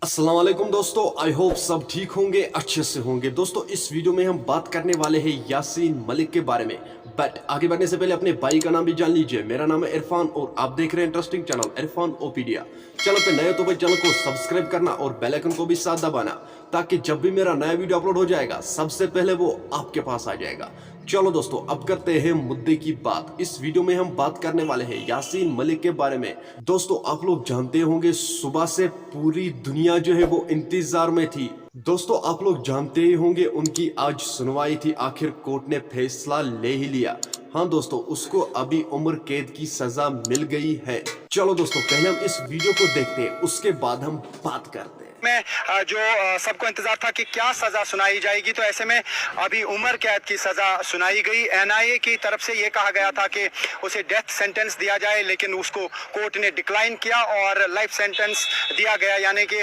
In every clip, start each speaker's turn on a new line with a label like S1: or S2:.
S1: अस्सलाम वालेकुम दोस्तों, आई होप सब ठीक होंगे, अच्छे से होंगे। दोस्तों इस वीडियो में हम बात करने वाले हैं यासीन मलिक के बारे में। बट आगे बढ़ने से पहले अपने भाई का नाम भी जान लीजिए। मेरा नाम है इरफान और आप देख रहे हैं इंटरेस्टिंग चैनल इरफान ओपीडिया। चैनल पे नए तो भाई चैनल को सब्सक्राइब करना और बेल आइकन को भी साथ दबाना, ताकि जब भी मेरा नया वीडियो अपलोड हो जाएगा सबसे पहले वो आपके पास आ जाएगा। चलो दोस्तों अब करते हैं मुद्दे की बात। इस वीडियो में हम बात करने वाले हैं यासीन मलिक के बारे में। दोस्तों आप लोग जानते होंगे सुबह से पूरी दुनिया जो है वो इंतजार में थी। दोस्तों आप लोग जानते ही होंगे उनकी आज सुनवाई थी, आखिर कोर्ट ने फैसला ले ही लिया। हाँ दोस्तों उसको अभी उम्र कैद की सजा मिल गई है। चलो दोस्तों पहले हम इस वीडियो को देखते हैं, उसके बाद हम बात करते हैं।
S2: में जो सबको इंतजार था कि क्या सजा सुनाई जाएगी, तो ऐसे में अभी उम्र कैद की सजा सुनाई गई। एनआईए की तरफ से ये कहा गया था कि उसे डेथ सेंटेंस दिया जाए, लेकिन उसको कोर्ट ने डिक्लाइन किया और लाइफ सेंटेंस दिया गया, यानी कि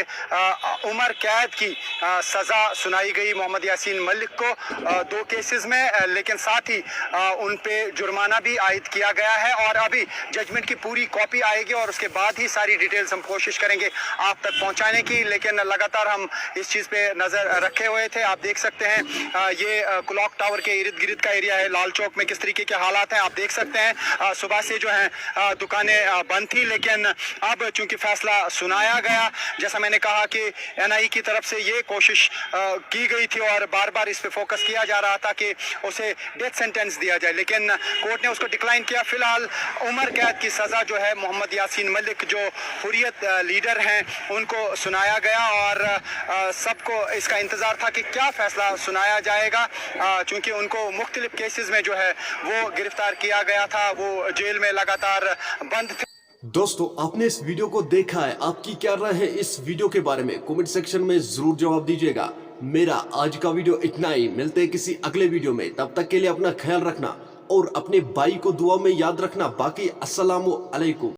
S2: उम्र कैद की सजा सुनाई गई मोहम्मद यासीन मलिक को दो केसेस में, लेकिन साथ ही उन पे जुर्माना भी आयद किया गया है। और अभी जजमेंट की पूरी कॉपी आएगी और उसके बाद ही सारी डिटेल्स हम कोशिश करेंगे आप तक पहुंचाने की, लेकिन लगातार हम इस चीज पे नजर रखे हुए थे। आप देख सकते हैं ये क्लॉक टावर के इर्द गिर्द का एरिया है। लाल चौक में किस तरीके के हालात हैं आप देख सकते हैं। सुबह से जो है दुकानें बंद थी, लेकिन अब चूंकि फैसला सुनाया गया, जैसा मैंने कहा कि एनआई की तरफ से ये कोशिश की गई थी और बार बार इस पे फोकस किया जा रहा था कि उसे डेथ सेंटेंस दिया जाए, लेकिन कोर्ट ने उसको डिक्लाइन किया। फिलहाल उम्र कैद की सजा जो है मोहम्मद यासीन मलिक जो हुर्रियत लीडर हैं उनको सुनाया गया और सबको इसका इंतजार था कि क्या फैसला सुनाया जाएगा, चूंकि उनको मुख्तलिफ केसेस में जो है वो गिरफ्तार किया गया था, वो जेल में लगातार बंद थे।
S1: दोस्तों आपने इस वीडियो को देखा है, आपकी क्या राय है इस वीडियो के बारे में कमेंट सेक्शन में जरूर जवाब दीजिएगा। मेरा आज का वीडियो इतना ही, मिलते हैं किसी अगले वीडियो में। तब तक के लिए अपना ख्याल रखना और अपने भाई को दुआ में याद रखना। बाकी अस्सलामु अलैकुम।